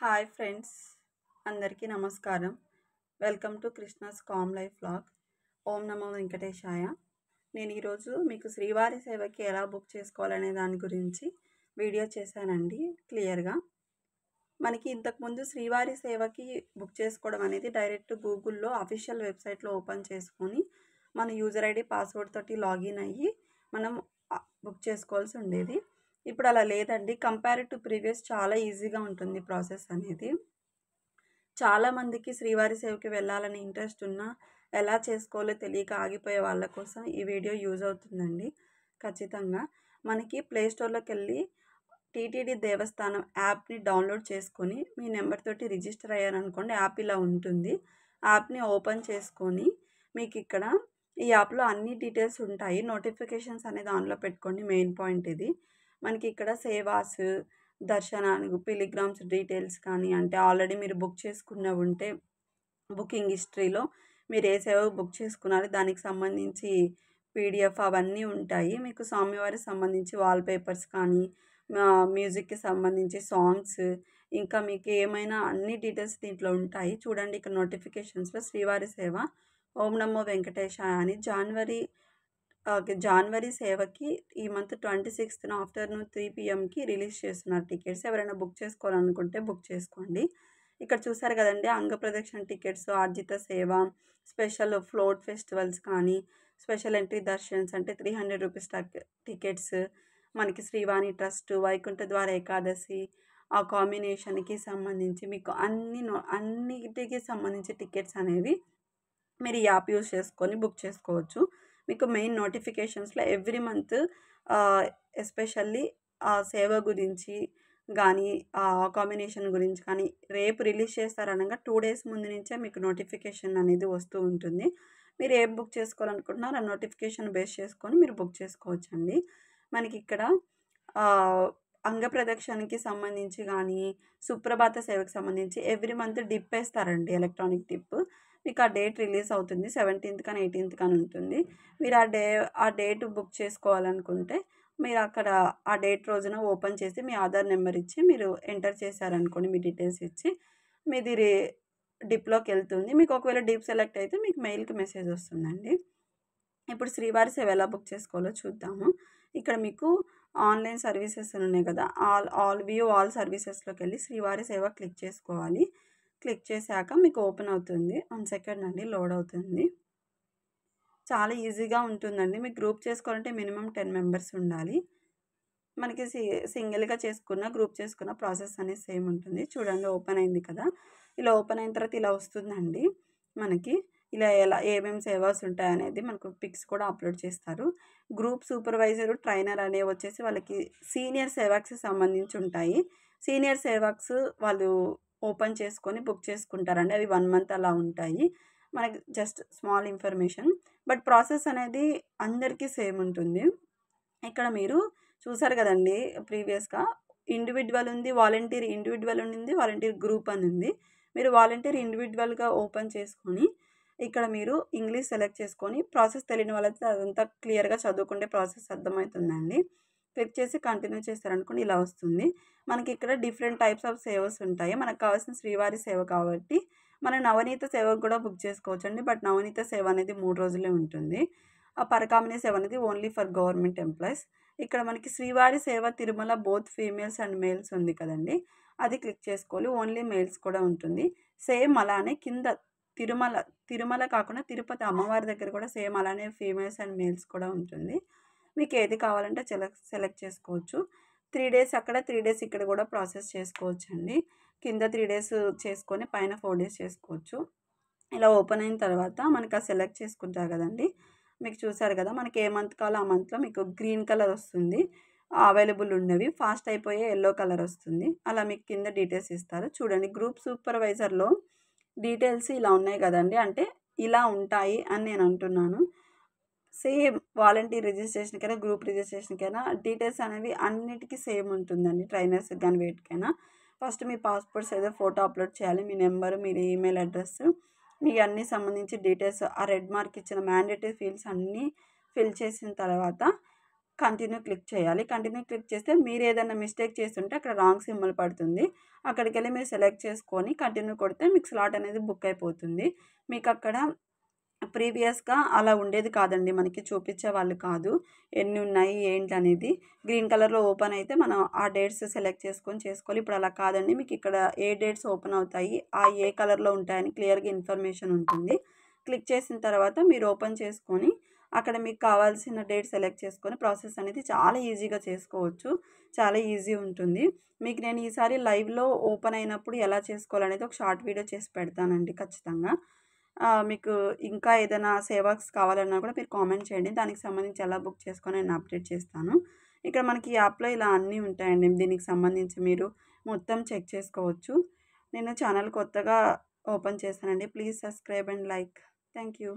Hi friends, అందరికీ నమస్కారం. Welcome to Krishna's calm life vlog. ఓం నమో వెంకటేశాయ. నేను ఈరోజు మీకు శ్రీవారి సేవకి ఎలా బుక్ చేసుకోవాలనే దాని గురించి వీడియో చేశానండి క్లియర్గా. మనకి ఇంతకుముందు శ్రీవారి సేవకి బుక్ చేసుకోవడం అనేది డైరెక్ట్ గూగుల్లో అఫీషియల్ వెబ్సైట్లో ఓపెన్ చేసుకొని మన యూజర్ ఐడి పాస్వర్డ్ తోటి లాగిన్ అయ్యి మనం బుక్ చేసుకోవాల్సి ఉండేది. ఇప్పుడు అలా లేదండి. కంపేర్ టు ప్రీవియస్ చాలా ఈజీగా ఉంటుంది ప్రాసెస్ అనేది. చాలామందికి శ్రీవారి సేవకి వెళ్ళాలని ఇంట్రెస్ట్ ఉన్నా ఎలా చేసుకోవాలో తెలియక ఆగిపోయే వాళ్ళ కోసం ఈ వీడియో యూజ్ అవుతుందండి. ఖచ్చితంగా మనకి ప్లేస్టోర్లోకి వెళ్ళి టీటీడీ దేవస్థానం యాప్ని డౌన్లోడ్ చేసుకొని మీ నెంబర్ తోటి రిజిస్టర్ అయ్యారనుకోండి, యాప్ ఇలా ఉంటుంది. యాప్ని ఓపెన్ చేసుకొని మీకు ఇక్కడ ఈ యాప్లో అన్ని డీటెయిల్స్ ఉంటాయి. నోటిఫికేషన్స్ అనేది ఆన్లో పెట్టుకోండి. మెయిన్ పాయింట్ ఇది. మనకి ఇక్కడ సేవాస్, దర్శనానికి, పిలిగ్రామ్స్ డీటెయిల్స్ కానీ, అంటే ఆల్రెడీ మీరు బుక్ చేసుకున్న ఉంటే బుకింగ్ హిస్టరీలో మీరు ఏ సేవ బుక్ చేసుకున్నారో దానికి సంబంధించి పీడిఎఫ్ అవన్నీ ఉంటాయి. మీకు స్వామివారికి సంబంధించి వాల్పేపర్స్ కానీ, మ్యూజిక్కి సంబంధించి సాంగ్స్, ఇంకా మీకు ఏమైనా అన్ని డీటెయిల్స్ దీంట్లో ఉంటాయి. చూడండి, ఇక్కడ నోటిఫికేషన్స్లో శ్రీవారి సేవ ఓం నమో వెంకటేశాయ అని జనవరి సేవకి ఈ మంత్ 26న ఆఫ్టర్నూన్ 3 PMకి రిలీజ్ చేస్తున్నారు టికెట్స్. ఎవరైనా బుక్ చేసుకోవాలనుకుంటే బుక్ చేసుకోండి. ఇక్కడ చూసారు కదండి, అంగప్రదక్షిణ టికెట్స్, ఆర్జిత సేవ, స్పెషల్ ఫ్లోట్ ఫెస్టివల్స్ కానీ, స్పెషల్ ఎంట్రీ దర్శన్స్ అంటే 300 రూపీస్ టికెట్స్, మనకి శ్రీవాణి ట్రస్ట్, వైకుంఠ ద్వార ఏకాదశి ఆ కాంబినేషన్కి సంబంధించి మీకు అన్నిటికి సంబంధించి టికెట్స్ అనేవి మీరు ఈ యాప్ యూజ్ చేసుకొని బుక్ చేసుకోవచ్చు. మీకు మెయిన్ నోటిఫికేషన్స్లో ఎవ్రీ మంత్ ఎస్పెషల్లీ ఆ సేవ గురించి కానీ, ఆ కాంబినేషన్ గురించి కానీ రేపు రిలీజ్ చేస్తారనగా 2 days ముందు నుంచే మీకు నోటిఫికేషన్ అనేది వస్తూ ఉంటుంది. మీరు ఏం బుక్ చేసుకోవాలనుకుంటున్నారో ఆ నోటిఫికేషన్ బేస్ చేసుకొని మీరు బుక్ చేసుకోవచ్చండి. మనకి ఇక్కడ అంగప్రదక్షిణకి సంబంధించి కానీ, సుప్రభాత సేవకు సంబంధించి ఎవ్రీ మంత్ డిప్ వేస్తారండి, ఎలక్ట్రానిక్ డిప్. మీకు ఆ డేట్ రిలీజ్ అవుతుంది 17th కానీ 18th కానీ ఉంటుంది. మీరు ఆ డేట్ బుక్ చేసుకోవాలనుకుంటే మీరు అక్కడ ఆ డేట్ రోజున ఓపెన్ చేసి మీ ఆధార్ నెంబర్ ఇచ్చి మీరు ఎంటర్ చేశారనుకోండి, మీ డీటెయిల్స్ ఇచ్చి మీది డిప్లోకి వెళ్తుంది. మీకు ఒకవేళ డిప్ సెలెక్ట్ అయితే మీకు మెయిల్కి మెసేజ్ వస్తుందండి. ఇప్పుడు శ్రీవారి సేవ ఎలా బుక్ చేసుకోవాలో చూద్దాము. ఇక్కడ మీకు ఆన్లైన్ సర్వీసెస్ ఉన్నాయి కదా, ఆల్ సర్వీసెస్లోకి వెళ్ళి శ్రీవారి సేవ క్లిక్ చేసుకోవాలి. క్లిక్ చేశాక మీకు ఓపెన్ అవుతుంది. 1 సెకండ్ అండి, లోడ్ అవుతుంది. చాలా ఈజీగా ఉంటుందండి. మీకు గ్రూప్ చేసుకోవాలంటే మినిమం 10 మెంబర్స్ ఉండాలి. మనకి సింగిల్గా చేసుకున్న, గ్రూప్ చేసుకున్న ప్రాసెస్ అనేది సేమ్ ఉంటుంది. చూడండి, ఓపెన్ అయింది కదా. ఇలా ఓపెన్ అయిన తర్వాత ఇలా వస్తుందండి. మనకి ఇలా ఏమేమి సేవాస్ ఉంటాయనేది మనకు పిక్స్ కూడా అప్లోడ్ చేస్తారు. గ్రూప్ సూపర్వైజరు, ట్రైనర్ అనేవి వచ్చేసి వాళ్ళకి సీనియర్ సేవాక్స్కి సంబంధించి ఉంటాయి. సీనియర్ సేవాక్స్ వాళ్ళు ఓపెన్ చేసుకొని బుక్ చేసుకుంటారండి. అవి 1 month అలా ఉంటాయి. మనకి just small information, but process అనేది అందరికీ సేమ్ ఉంటుంది. ఇక్కడ మీరు చూసారు కదండి, ప్రీవియస్గా ఇండివిజువల్ ఉంది, వాలంటీర్ ఇండివిజువల్ ఉంది, వాలంటీర్ గ్రూప్ అని ఉంది. మీరు వాలంటీర్ ఇండివిజువల్గా ఓపెన్ చేసుకొని ఇక్కడ మీరు ఇంగ్లీష్ సెలెక్ట్ చేసుకొని, ప్రాసెస్ తెలియని వాళ్ళైతే అదంతా క్లియర్గా చదువుకుంటే ప్రాసెస్ అర్థమవుతుందండి. క్లిక్ చేసి కంటిన్యూ చేస్తారనుకోండి, ఇలా వస్తుంది. మనకి ఇక్కడ డిఫరెంట్ టైప్స్ ఆఫ్ సేవస్ ఉంటాయి. మనకు కావాల్సిన శ్రీవారి సేవ కాబట్టి మన నవనీత సేవకు కూడా బుక్ చేసుకోవచ్చు అండి. బట్ నవనీత సేవ అనేది 3 రోజులే ఉంటుంది. ఆ పరకామణి సేవ అనేది ఓన్లీ ఫర్ గవర్నమెంట్ ఎంప్లాయీస్. ఇక్కడ మనకి శ్రీవారి సేవ Tirumala both females and males ఉంది కదండి, అది క్లిక్ చేసుకోవాలి. ఓన్లీ మేల్స్ కూడా ఉంటుంది. సేమ్ అలానే కింద తిరుమల కాకుండా తిరుపతి అమ్మవారి దగ్గర కూడా సేమ్ అలానే ఫీమేల్స్ అండ్ మేల్స్ కూడా ఉంటుంది. మీకు ఏది కావాలంటే సెలెక్ట్ చేసుకోవచ్చు. 3 days అక్కడ, 3 days ఇక్కడ కూడా ప్రాసెస్ చేసుకోవచ్చు అండి. కింద 3 days చేసుకొని పైన 4 days చేసుకోవచ్చు. ఇలా ఓపెన్ అయిన తర్వాత మనకు ఆ సెలెక్ట్ చేసుకుంటారు కదండి, మీకు చూసారు కదా, మనకి ఏ మంత్ కావాలో ఆ మంత్లో మీకు గ్రీన్ కలర్ వస్తుంది. అవైలబుల్ ఉన్నవి ఫాస్ట్ అయిపోయే ఎల్లో కలర్ వస్తుంది. అలా మీకు కింద డీటెయిల్స్ ఇస్తారు. చూడండి, గ్రూప్ సూపర్వైజర్లో డీటెయిల్స్ ఇలా ఉన్నాయి కదండి, అంటే ఇలా ఉంటాయి అని నేను అంటున్నాను. సేమ్ వాలంటీర్ రిజిస్ట్రేషన్కైనా, గ్రూప్ రిజిస్ట్రేషన్కైనా డీటెయిల్స్ అనేవి అన్నిటికీ సేమ్ ఉంటుందండి. ట్రైనర్స్కి కానీ వేటికైనా ఫస్ట్ మీ పాస్పోర్ట్ సైజ్ ఫోటో అప్లోడ్ చేయాలి. మీ నెంబరు, మీ ఈమెయిల్ అడ్రస్, మీ అన్నీ సంబంధించి డీటెయిల్స్, ఆ రెడ్ మార్క్ ఇచ్చిన మ్యాండేటరీ ఫీల్డ్స్ అన్నీ ఫిల్ చేసిన తర్వాత కంటిన్యూ క్లిక్ చేయాలి. కంటిన్యూ క్లిక్ చేస్తే మీరు ఏదైనా మిస్టేక్ చేస్తుంటే అక్కడ రాంగ్ సింబల్ పడుతుంది. అక్కడికెళ్ళి మీరు సెలెక్ట్ చేసుకొని కంటిన్యూ కొడితే మీకు స్లాట్ అనేది బుక్ అయిపోతుంది. మీకు అక్కడ ప్రీవియస్‌గా అలా ఉండేది కాదండి. మనకి చూపించేవాళ్ళు కాదు. ఎన్ని ఉన్నాయి ఏంటనేది. గ్రీన్ కలర్‌లో ఓపెన్ అయితే మనం ఆ డేట్స్ సెలెక్ట్ చేసుకోవాలి. ఇప్పుడు అలా కాదండి. మీకు ఇక్కడ ఏ డేట్స్ ఓపెన్ అవుతాయి, ఏ కలర్‌లో ఉంటాయని క్లియర్‌గా ఇన్ఫర్మేషన్ ఉంటుంది. క్లిక్ చేసిన తర్వాత మీరు ఓపెన్ చేసుకొని అక్కడ మీకు కావాల్సిన డేట్ సెలెక్ట్ చేసుకొని ప్రాసెస్ అనేది చాలా ఈజీగా చేసుకోవచ్చు. చాలా ఈజీ ఉంటుంది. మీకు నేను ఈసారి లైవ్‌లో ఓపెన్ అయినప్పుడు ఎలా చేసుకోవాలనేది ఒక షార్ట్ వీడియో చేసి పెడతానండి ఖచ్చితంగా. మీకు ఇంకా ఏదైనా సేవాక్స్ కావాలన్నా కూడా మీరు కామెంట్ చేయండి. దానికి సంబంధించి ఎలా బుక్ చేసుకోవాలో నేను అప్డేట్ చేస్తాను. ఇక్కడ మనకి ఈ యాప్‌లో ఇలా అన్నీ ఉంటాయండి. దీనికి సంబంధించి మీరు మొత్తం చెక్ చేసుకోవచ్చు. నేను ఛానల్ కొత్తగా ఓపెన్ చేశానండి. Please subscribe and like. Thank you.